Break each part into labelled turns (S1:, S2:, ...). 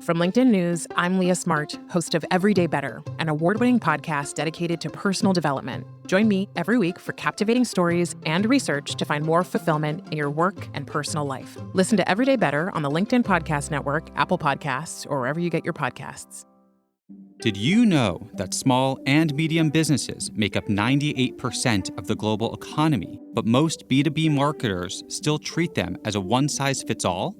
S1: From LinkedIn News, I'm Leah Smart, host of Everyday Better, an award-winning podcast dedicated to personal development. Join me every week for captivating stories and research to find more fulfillment in your work and personal life. Listen to Everyday Better on the LinkedIn Podcast Network, Apple Podcasts, or wherever you get your podcasts.
S2: Did you know that small and medium businesses make up 98% of the global economy, but most B2B marketers still treat them as a one-size-fits-all?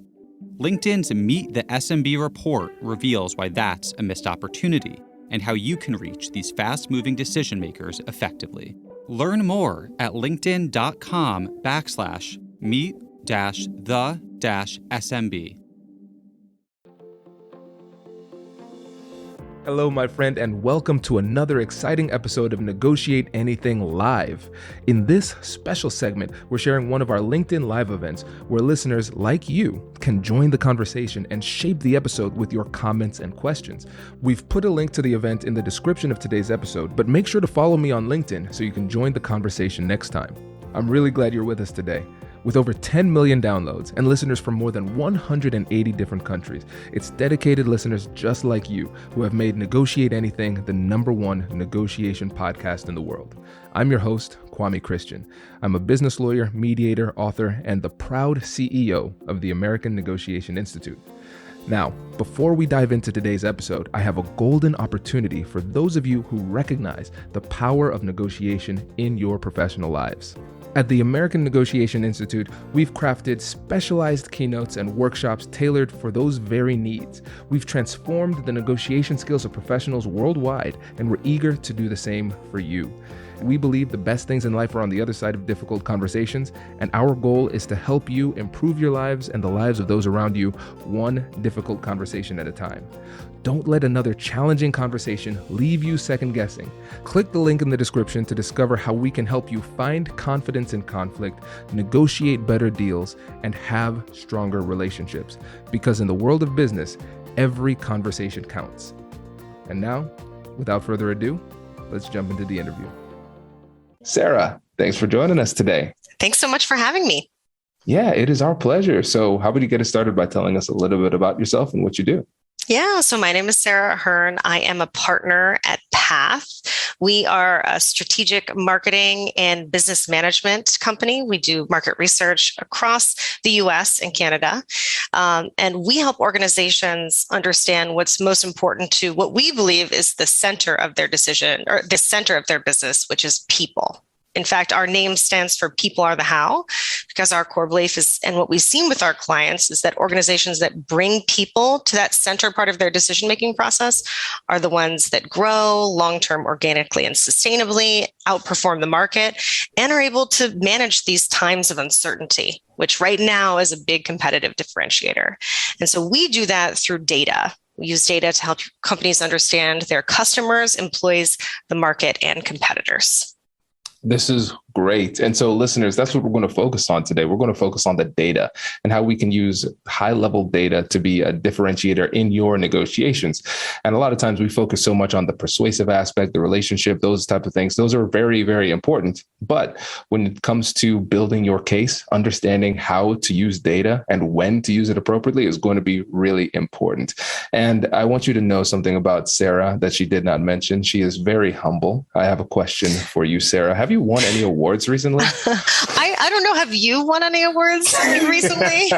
S2: LinkedIn's Meet the SMB report reveals why that's a missed opportunity and how you can reach these fast-moving decision makers effectively. Learn more at linkedin.com/meet-the-SMB.
S3: Hello, my friend, and welcome to another exciting episode of Negotiate Anything Live. In this special segment, we're sharing one of our LinkedIn Live events where listeners like you can join the conversation and shape the episode with your comments and questions. We've put a link to the event in the description of today's episode, but make sure to follow me on LinkedIn so you can join the conversation next time. I'm really glad you're with us today. With over 10 million downloads and listeners from more than 180 different countries, it's dedicated listeners just like you who have made Negotiate Anything the #1 negotiation podcast in the world. I'm your host, Kwame Christian. I'm a business lawyer, mediator, author, and the proud CEO of the American Negotiation Institute. Now, before we dive into today's episode, I have a golden opportunity for those of you who recognize the power of negotiation in your professional lives. At the American Negotiation Institute, we've crafted specialized keynotes and workshops tailored for those very needs. We've transformed the negotiation skills of professionals worldwide, and we're eager to do the same for you. We believe the best things in life are on the other side of difficult conversations, and our goal is to help you improve your lives and the lives of those around you, one difficult conversation at a time. Don't let another challenging conversation leave you second guessing. Click the link in the description to discover how we can help you find confidence in conflict, negotiate better deals, and have stronger relationships. Because in the world of business, every conversation counts. And now, without further ado, let's jump into the interview. Sarah, thanks for joining us today.
S4: Thanks so much for having me.
S3: Yeah, it is our pleasure. So how about you get us started by telling us a little bit about yourself and what you do?
S4: Yeah, so my name is Sarah Ahern. I am a partner at Path. We are a strategic marketing and business management company. We do market research across the US and Canada. And we help organizations understand what's most important to what we believe is the center of their decision or the center of their business, which is people. In fact, our name stands for People Are the How, because our core belief is, and what we've seen with our clients is that organizations that bring people to that center part of their decision-making process are the ones that grow long-term organically and sustainably, outperform the market, and are able to manage these times of uncertainty, which right now is a big competitive differentiator. And so we do that through data. We use data to help companies understand their customers, employees, the market, and competitors.
S3: This is great. And so listeners, that's what we're going to focus on today. We're going to focus on the data and how we can use high level data to be a differentiator in your negotiations. And a lot of times we focus so much on the persuasive aspect, the relationship, those type of things. Those are very, very important. But when it comes to building your case, understanding how to use data and when to use it appropriately is going to be really important. And I want you to know something about Sarah that she did not mention. She is very humble. I have a question for you, Sarah. Have you won any awards recently?
S4: I don't know. Have you won any awards recently?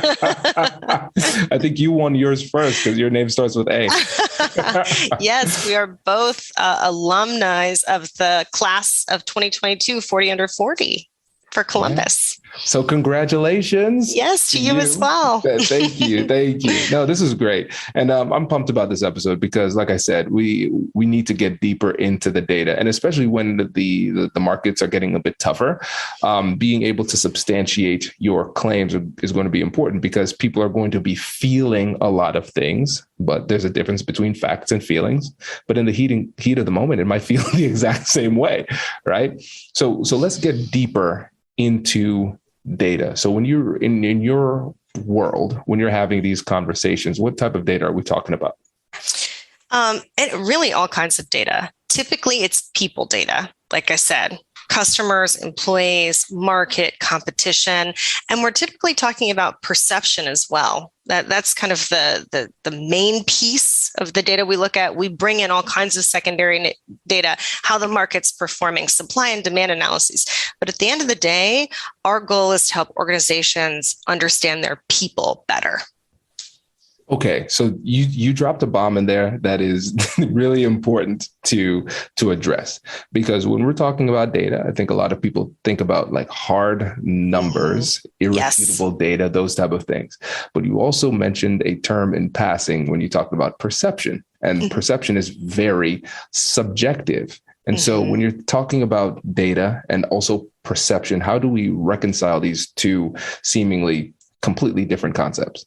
S3: I think you won yours first because your name starts with A.
S4: Yes, we are both alumni of the class of 2022, 40 under 40 for Columbus.
S3: Yeah. So congratulations.
S4: Yes, to you as well.
S3: Thank you. Thank you. No, this is great. And I'm pumped about this episode because, like I said, we need to get deeper into the data. And especially when the markets are getting a bit tougher, being able to substantiate your claims is going to be important because people are going to be feeling a lot of things, but there's a difference between facts and feelings. But in the heat of the moment, it might feel the exact same way, right? So let's get deeper into data. So when you're in your world, when you're having these conversations, what type of data are we talking about?
S4: And really all kinds of data. Typically, it's people data. Like I said, customers, employees, market, competition, and we're typically talking about perception as well. That's kind of the main piece of the data we look at. We bring in all kinds of secondary data, how the market's performing, supply and demand analyses. But at the end of the day, our goal is to help organizations understand their people better.
S3: Okay, so you dropped a bomb in there that is really important to address, because when we're talking about data, I think a lot of people think about like hard numbers, irrefutable data, those type of things. But you also mentioned a term in passing when you talked about perception, and perception is very subjective. And so when you're talking about data and also perception, how do we reconcile these two seemingly completely different concepts?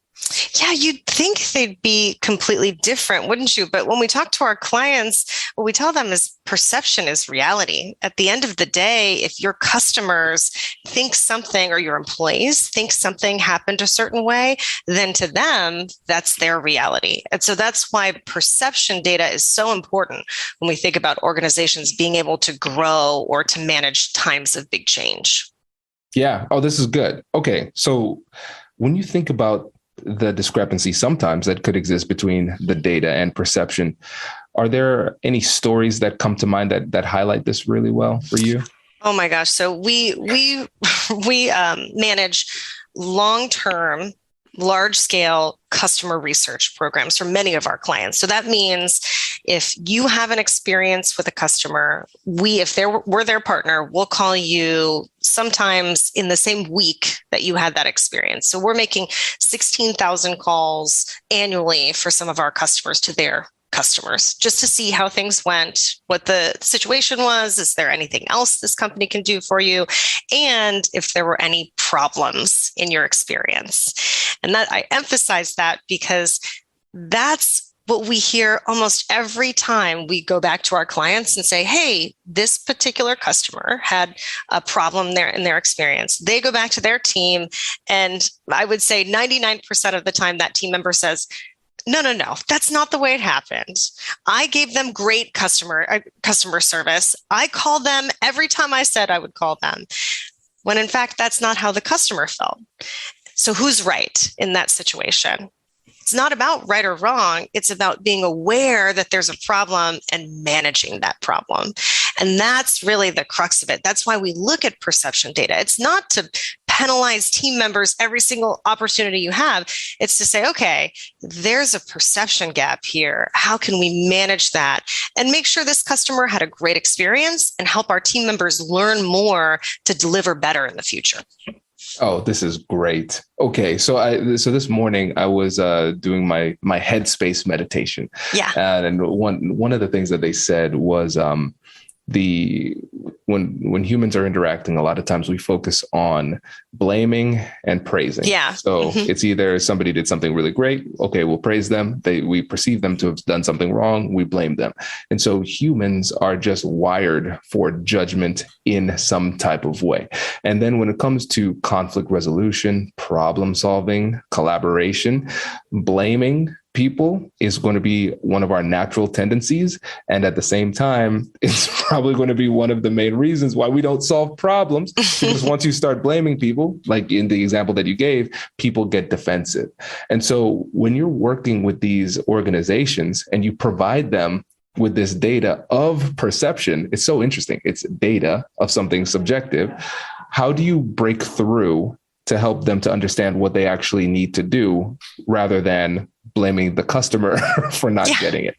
S4: Yeah, you'd think they'd be completely different, wouldn't you? But when we talk to our clients, what we tell them is perception is reality. At the end of the day, if your customers think something, or your employees think something happened a certain way, then to them, that's their reality. And so that's why perception data is so important when we think about organizations being able to grow or to manage times of big change.
S3: Yeah. Oh, this is good. Okay. So when you think about the discrepancy sometimes that could exist between the data and perception, are there any stories that come to mind that highlight this really well for you?
S4: Oh my gosh. So we manage long-term, large-scale customer research programs for many of our clients. So that means if you have an experience with a customer, if we're their partner, we'll call you sometimes in the same week that you had that experience. So we're making 16,000 calls annually for some of our customers to their customers, just to see how things went, what the situation was. Is there anything else this company can do for you? And if there were any problems in your experience. And that I emphasize that because that's what we hear almost every time we go back to our clients and say, hey, this particular customer had a problem there in their experience. They go back to their team, and I would say 99% of the time that team member says, no, that's not the way it happened. I gave them great customer service. I called them every time I said I would call them, when in fact, that's not how the customer felt. So who's right in that situation? It's not about right or wrong. It's about being aware that there's a problem and managing that problem. And that's really the crux of it. That's why we look at perception data. It's not to penalize team members every single opportunity you have. It's to say, okay, there's a perception gap here. How can we manage that and make sure this customer had a great experience and help our team members learn more to deliver better in the future?
S3: Oh, this is great. Okay, so this morning I was doing my headspace meditation.
S4: Yeah.
S3: And one of the things that they said was when humans are interacting, a lot of times we focus on blaming and praising.
S4: Yeah.
S3: So it's either somebody did something really great. Okay, we'll praise them. We perceive them to have done something wrong. We blame them. And so humans are just wired for judgment in some type of way. And then when it comes to conflict resolution, problem solving, collaboration, blaming people is going to be one of our natural tendencies. And at the same time, it's probably going to be one of the main reasons why we don't solve problems. Because once you start blaming people, like in the example that you gave, people get defensive. And so when you're working with these organizations and you provide them with this data of perception, it's so interesting. It's data of something subjective. How do you break through to help them to understand what they actually need to do rather than blaming the customer for not getting it?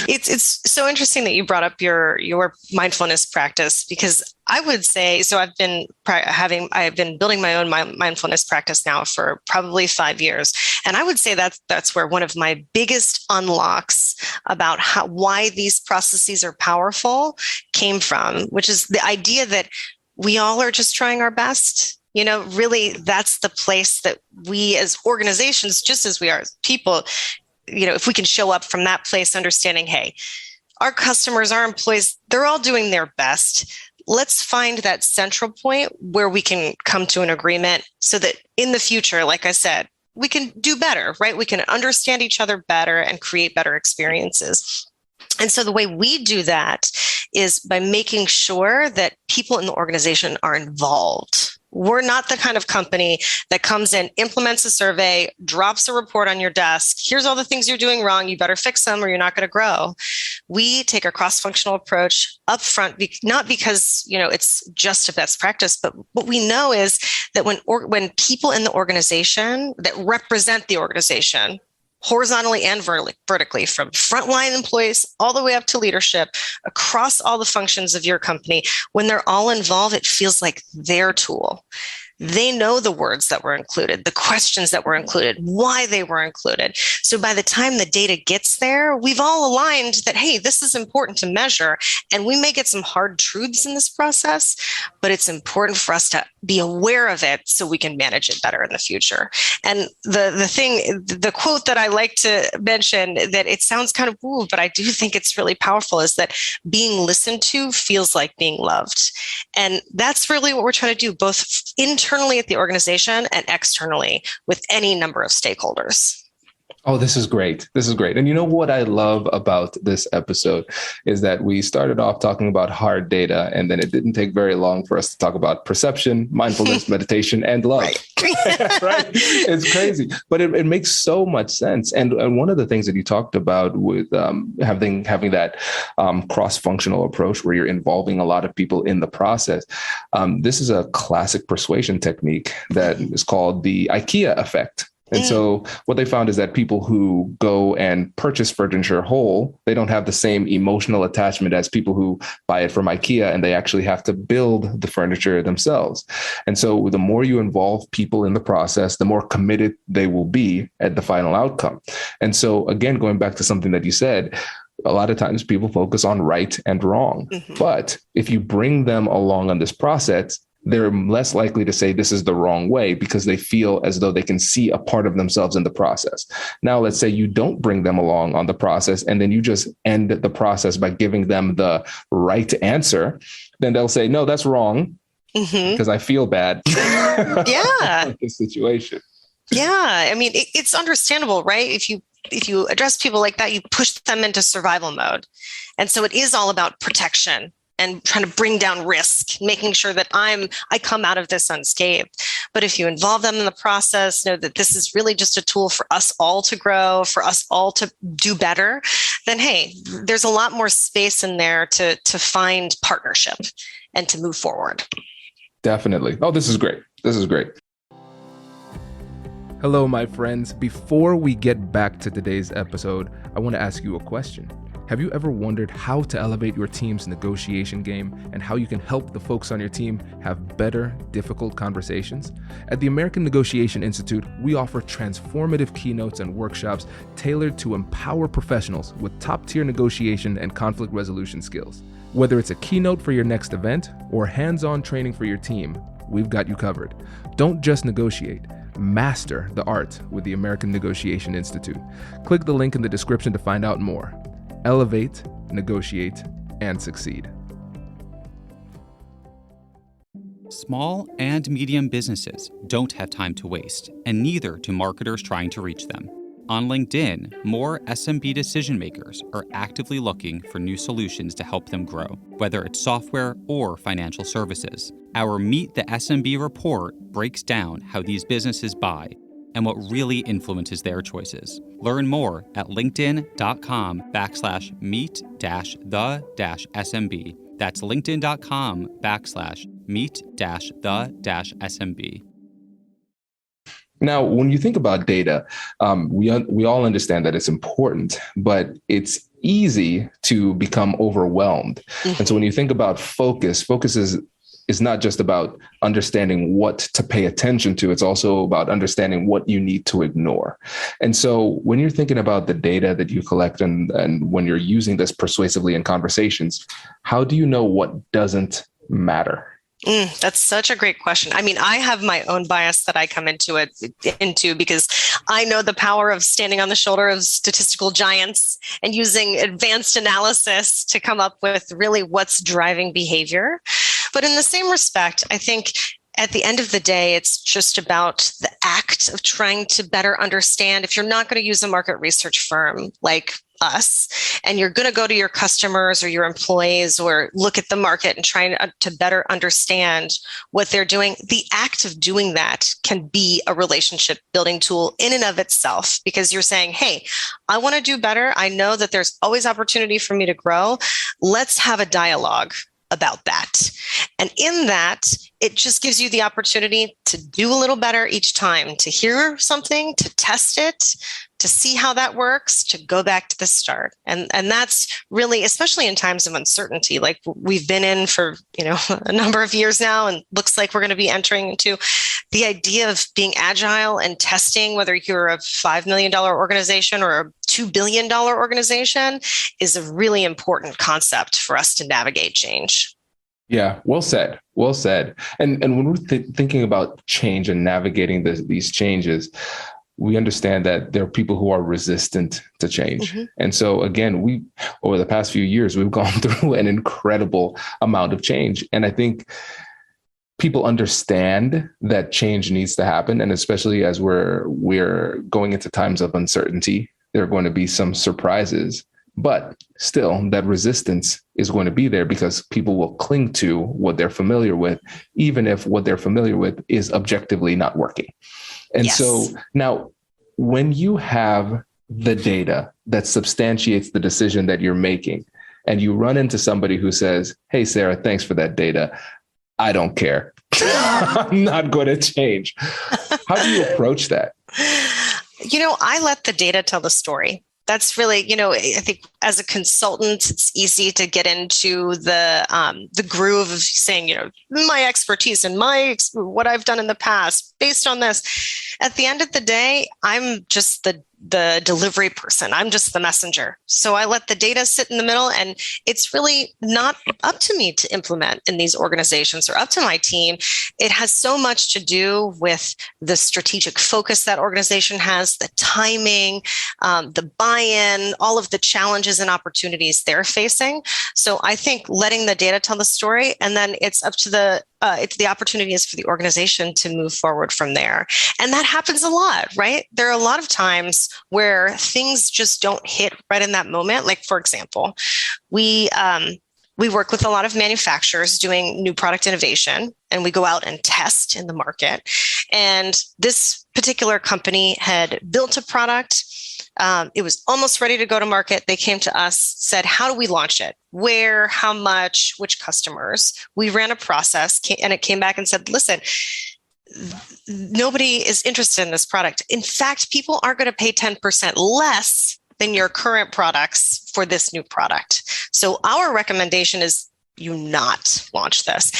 S4: It's so interesting that you brought up your mindfulness practice, because I would say, so I've been building my own mindfulness practice now for probably 5 years. And I would say that's where one of my biggest unlocks about why these processes are powerful came from, which is the idea that we all are just trying our best. You know, really, that's the place that we as organizations, just as we are as people, you know, if we can show up from that place, understanding, hey, our customers, our employees, they're all doing their best. Let's find that central point where we can come to an agreement so that in the future, like I said, we can do better, right? We can understand each other better and create better experiences. And so the way we do that is by making sure that people in the organization are involved. We're not the kind of company that comes in, implements a survey, drops a report on your desk. Here's all the things you're doing wrong. You better fix them or you're not going to grow. We take a cross-functional approach upfront, not because it's just a best practice, but what we know is that when people in the organization that represent the organization, horizontally and vertically, from frontline employees all the way up to leadership, across all the functions of your company, when they're all involved, it feels like their tool. They know the words that were included, the questions that were included, why they were included. So by the time the data gets there, we've all aligned that, hey, this is important to measure. And we may get some hard truths in this process, but it's important for us to be aware of it so we can manage it better in the future. And the quote that I like to mention, that it sounds kind of woo, but I do think it's really powerful, is that being listened to feels like being loved. And that's really what we're trying to do, both internally at the organization and externally with any number of stakeholders.
S3: Oh, this is great. This is great. And you know what I love about this episode is that we started off talking about hard data, and then it didn't take very long for us to talk about perception, mindfulness, meditation, and love.
S4: Right.
S3: Right? It's crazy, but it makes so much sense. And one of the things that you talked about with having that cross-functional approach where you're involving a lot of people in the process, this is a classic persuasion technique that is called the IKEA effect. And so what they found is that people who go and purchase furniture whole, they don't have the same emotional attachment as people who buy it from IKEA and they actually have to build the furniture themselves. And so the more you involve people in the process, the more committed they will be at the final outcome. And so again, going back to something that you said, a lot of times people focus on right and wrong. Mm-hmm. But if you bring them along on this process, they're less likely to say this is the wrong way because they feel as though they can see a part of themselves in the process. Now, let's say you don't bring them along on the process and then you just end the process by giving them the right answer. Then they'll say, no, that's wrong because I feel bad.
S4: Yeah.
S3: This situation.
S4: Yeah. I mean, it's understandable, right? If you address people like that, you push them into survival mode. And so it is all about protection and trying to bring down risk, making sure that I come out of this unscathed. But if you involve them in the process, know that this is really just a tool for us all to grow, for us all to do better, then hey, there's a lot more space in there to find partnership and to move forward.
S3: Definitely. Oh, this is great. This is great. Hello, my friends. Before we get back to today's episode, I want to ask you a question. Have you ever wondered how to elevate your team's negotiation game and how you can help the folks on your team have better, difficult conversations? At the American Negotiation Institute, we offer transformative keynotes and workshops tailored to empower professionals with top-tier negotiation and conflict resolution skills. Whether it's a keynote for your next event or hands-on training for your team, we've got you covered. Don't just negotiate. Master the art with the American Negotiation Institute. Click the link in the description to find out more. Elevate, negotiate, and succeed.
S2: Small and medium businesses don't have time to waste, and neither do marketers trying to reach them. On LinkedIn, more SMB decision makers are actively looking for new solutions to help them grow, whether it's software or financial services. Our Meet the SMB report breaks down how these businesses buy and what really influences their choices. Learn more at linkedin.com/meet-the-SMB. That's linkedin.com/meet-the-SMB.
S3: Now, when you think about data, we all understand that it's important, but it's easy to become overwhelmed. Mm-hmm. And so when you think about focus is not just about understanding what to pay attention to. It's also about understanding what you need to ignore. And so when you're thinking about the data that you collect and when you're using this persuasively in conversations, how do you know what doesn't matter?
S4: That's such a great question. I mean, I have my own bias that I come into because I know the power of standing on the shoulder of statistical giants and using advanced analysis to come up with really what's driving behavior. But in the same respect, I think at the end of the day, it's just about the act of trying to better understand. If you're not going to use a market research firm like us, and you're going to go to your customers or your employees or look at the market and try to better understand what they're doing, the act of doing that can be a relationship building tool in and of itself, because you're saying, hey, I want to do better. I know that there's always opportunity for me to grow. Let's have a dialogue about that. And in that, it just gives you the opportunity to do a little better each time, to hear something, to test it, to see how that works, to go back to the start. And that's really, especially in times of uncertainty, like we've been in for, a number of years now, and looks like we're going to be entering into, the idea of being agile and testing, whether you're a $5 million organization or a $2 billion organization, is a really important concept for us to navigate change.
S3: Yeah, well said. Well said. And when we're thinking about change and navigating these changes, we understand that there are people who are resistant to change. Mm-hmm. And so again, over the past few years, we've gone through an incredible amount of change. And I think people understand that change needs to happen. And especially as we're going into times of uncertainty, there are going to be some surprises. But still, that resistance is going to be there because people will cling to what they're familiar with, even if what they're familiar with is objectively not working. And yes. So now, when you have the data that substantiates the decision that you're making, and you run into somebody who says, hey, Sarah, thanks for that data. I don't care. I'm not going to change. How do you approach that?
S4: I let the data tell the story. That's really, I think as a consultant, it's easy to get into the groove of saying, my expertise and what I've done in the past based on this. At the end of the day, I'm just the delivery person. I'm just the messenger. So I let the data sit in the middle, and it's really not up to me to implement in these organizations or up to my team. It has so much to do with the strategic focus that organization has, the timing, the buy-in, all of the challenges and opportunities they're facing. So I think letting the data tell the story, and then it's up to the opportunity is for the organization to move forward from there. And that happens a lot, right? There are a lot of times where things just don't hit right in that moment. Like, for example, we work with a lot of manufacturers doing new product innovation, and we go out and test in the market. And this particular company had built a product. It was almost ready to go to market. They came to us, said, how do we launch it? Where, how much, which customers? We ran a process, and it came back and said, listen, nobody is interested in this product. In fact, people are going to pay 10% less than your current products for this new product. So our recommendation is you not launch this.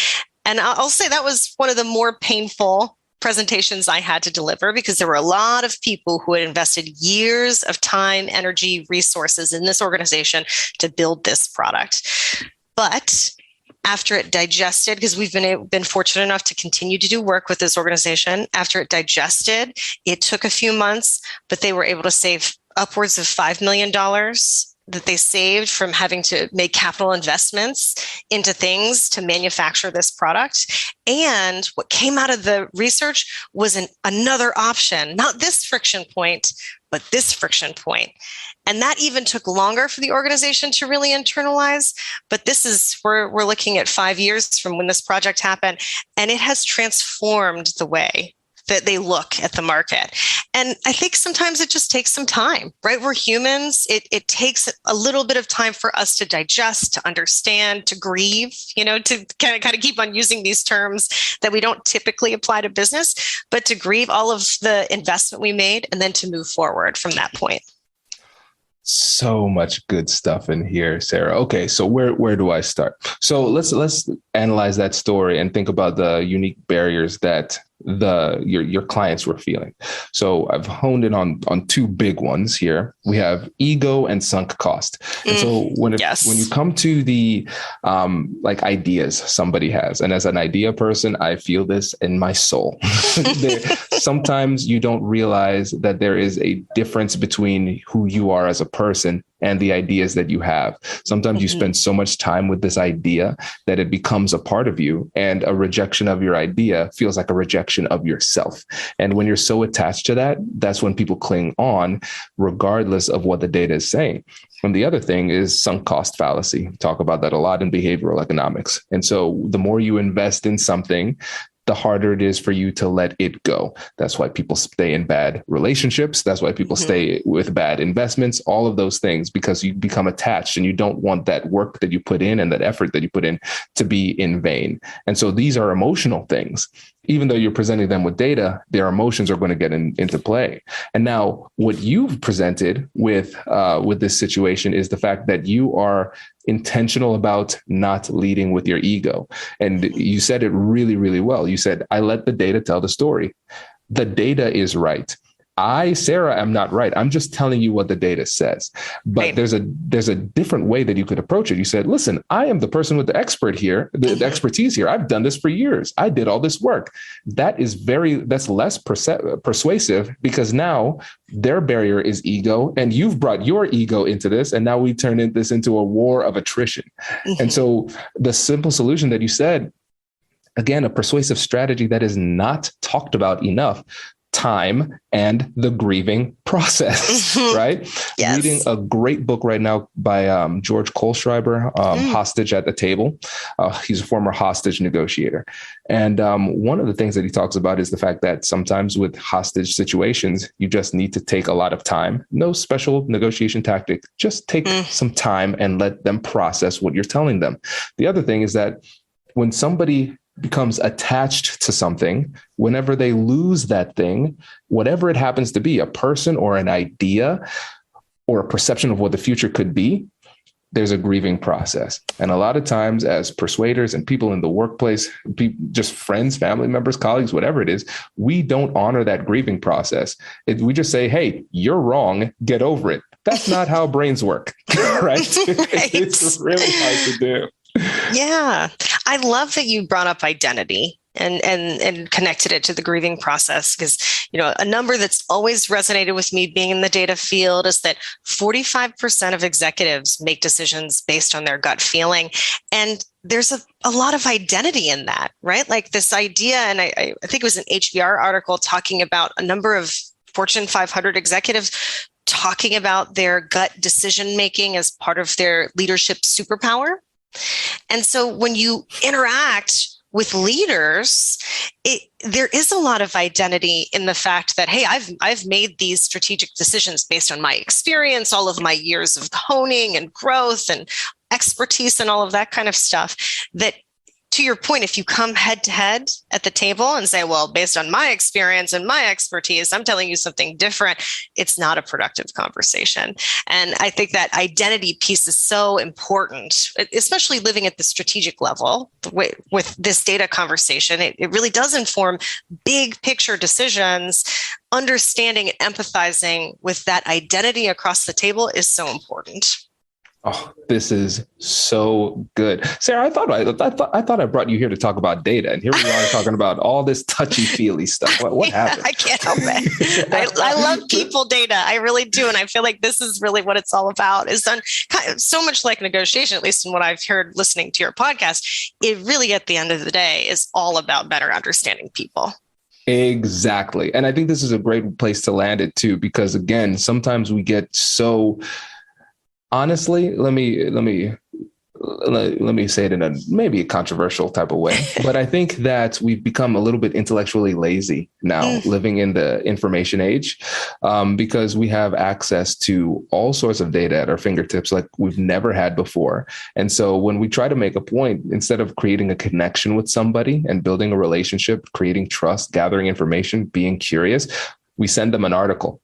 S4: And I'll say that was one of the more painful presentations I had to deliver, because there were a lot of people who had invested years of time, energy, resources in this organization to build this product. But after it digested, because we've been fortunate enough to continue to do work with this organization, after it digested, it took a few months, but they were able to save upwards of $5 million that they saved from having to make capital investments into things to manufacture this product. And what came out of the research was another option, not this friction point, but this friction point. And that even took longer for the organization to really internalize. But we're looking at 5 years from when this project happened, and it has transformed the way that they look at the market. And I think sometimes it just takes some time, right? We're humans. It takes a little bit of time for us to digest, to understand, to grieve, to kind of keep on using these terms that we don't typically apply to business, but to grieve all of the investment we made and then to move forward from that point.
S3: So much good stuff in here, Sarah. Okay, so where do I start? So let's analyze that story and think about the unique barriers that your clients were feeling. So I've honed in on two big ones here. We have ego and sunk cost. And so when you come to the ideas somebody has, and as an idea person, I feel this in my soul. Sometimes you don't realize that there is a difference between who you are as a person and the ideas that you have. Sometimes you spend so much time with this idea that it becomes a part of you, and a rejection of your idea feels like a rejection of yourself. And when you're so attached to that, that's when people cling on, regardless of what the data is saying. And the other thing is sunk cost fallacy. We talk about that a lot in behavioral economics. And so the more you invest in something, the harder it is for you to let it go. That's why people stay in bad relationships. That's why people stay with bad investments, all of those things, because you become attached and you don't want that work that you put in and that effort that you put in to be in vain. And so these are emotional things. Even though you're presenting them with data, their emotions are going to get into play. And now what you've presented with this situation is the fact that you are intentional about not leading with your ego. And you said it really, really well. You said, I let the data tell the story. The data is right. I, Sarah, am not right. I'm just telling you what the data says. But there's a different way that you could approach it. You said, listen, I am the person with the expertise here. I've done this for years. I did all this work. That's less persuasive, because now their barrier is ego, and you've brought your ego into this. And now we turn this into a war of attrition. And so the simple solution that you said, again, a persuasive strategy that is not talked about enough: time and the grieving process, right?
S4: Yes.
S3: Reading a great book right now by George Kohlschreiber, Hostage at the Table. He's a former hostage negotiator. And one of the things that he talks about is the fact that sometimes with hostage situations, you just need to take a lot of time. No special negotiation tactic. Just take some time and let them process what you're telling them. The other thing is that when somebody becomes attached to something, whenever they lose that thing, whatever it happens to be, a person or an idea or a perception of what the future could be, there's a grieving process. And a lot of times as persuaders and people in the workplace, just friends, family members, colleagues, whatever it is, we don't honor that grieving process. We just say, hey, you're wrong, get over it. That's not how brains work, right? It's really hard to do.
S4: Yeah. I love that you brought up identity and connected it to the grieving process, because, a number that's always resonated with me being in the data field is that 45% of executives make decisions based on their gut feeling. And there's a lot of identity in that, right? Like this idea, and I think it was an HBR article talking about a number of Fortune 500 executives talking about their gut decision-making as part of their leadership superpower. And so when you interact with leaders, there is a lot of identity in the fact that, hey, I've made these strategic decisions based on my experience, all of my years of honing and growth and expertise and all of that kind of stuff. That, to your point, if you come head to head at the table and say, well, based on my experience and my expertise, I'm telling you something different, it's not a productive conversation. And I think that identity piece is so important, especially living at the strategic level with this data conversation. It really does inform big picture decisions. Understanding and empathizing with that identity across the table is so important.
S3: Oh, this is so good. Sarah, I thought I brought you here to talk about data, and here we are talking about all this touchy-feely stuff. What happened?
S4: I can't help it. I love people data. I really do. And I feel like this is really what it's all about. It's done kind of so much like negotiation, at least in what I've heard listening to your podcast. It really, at the end of the day, is all about better understanding people.
S3: Exactly. And I think this is a great place to land it too, because again, sometimes we get so... Honestly, let me say it in a maybe a controversial type of way, but I think that we've become a little bit intellectually lazy now, living in the information age, because we have access to all sorts of data at our fingertips like we've never had before. And so when we try to make a point, instead of creating a connection with somebody and building a relationship, creating trust, gathering information, being curious, we send them an article.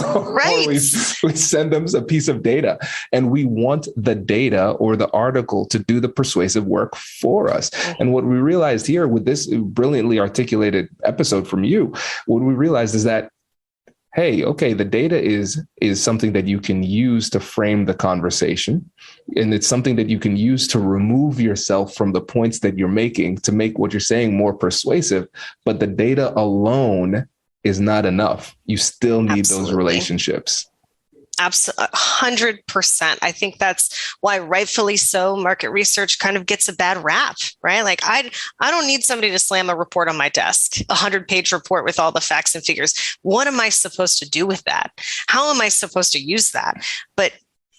S3: Right. We send them a piece of data, and we want the data or the article to do the persuasive work for us. And what we realized here with this brilliantly articulated episode from you, what we realized is that, hey, okay, the data is something that you can use to frame the conversation. And it's something that you can use to remove yourself from the points that you're making to make what you're saying more persuasive. But the data alone is not enough. You still need those relationships.
S4: Absolutely, 100%. I think that's why, rightfully so, market research kind of gets a bad rap, right? Like I don't need somebody to slam a report on my desk, 100-page report with all the facts and figures. What am I supposed to do with that? How am I supposed to use that? But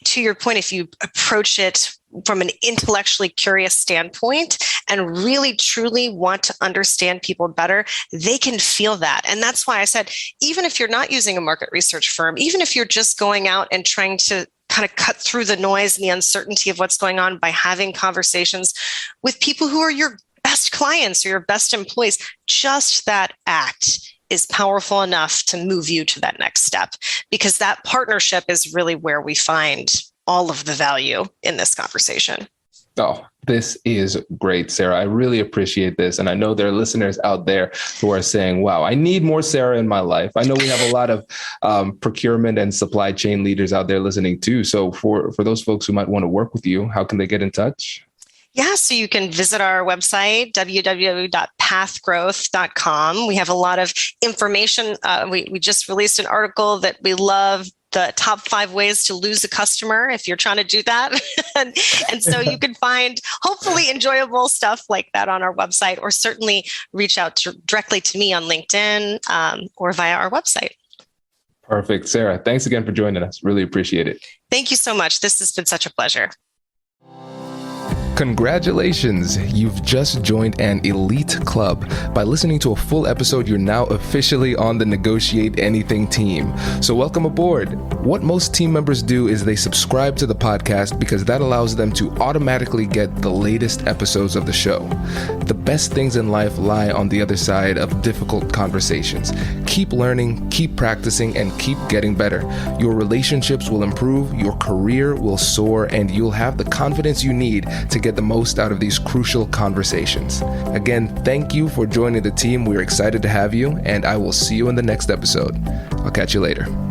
S4: to your point, if you approach it from an intellectually curious standpoint and really truly want to understand people better, they can feel that. And that's why I said, even if you're not using a market research firm, even if you're just going out and trying to kind of cut through the noise and the uncertainty of what's going on by having conversations with people who are your best clients or your best employees, just that act is powerful enough to move you to that next step, because that partnership is really where we find all of the value in this conversation.
S3: Oh, this is great, Sarah. I really appreciate this. And I know there are listeners out there who are saying, wow, I need more Sarah in my life. I know we have a lot of procurement and supply chain leaders out there listening too. So for those folks who might want to work with you, how can they get in touch?
S4: Yeah, so you can visit our website, www.pathgrowth.com. We have a lot of information. We just released an article that we love, the top 5 ways to lose a customer if you're trying to do that. and so you can find hopefully enjoyable stuff like that on our website, or certainly reach out directly to me on LinkedIn or via our website.
S3: Perfect. Sarah, thanks again for joining us. Really appreciate it.
S4: Thank you so much. This has been such a pleasure.
S3: Congratulations! You've just joined an elite club. By listening to a full episode, you're now officially on the Negotiate Anything team. So welcome aboard. What most team members do is they subscribe to the podcast because that allows them to automatically get the latest episodes of the show. The best things in life lie on the other side of difficult conversations. Keep learning, keep practicing, and keep getting better. Your relationships will improve, your career will soar, and you'll have the confidence you need to get the most out of these crucial conversations. Again, thank you for joining the team. We're excited to have you, and I will see you in the next episode. I'll catch you later.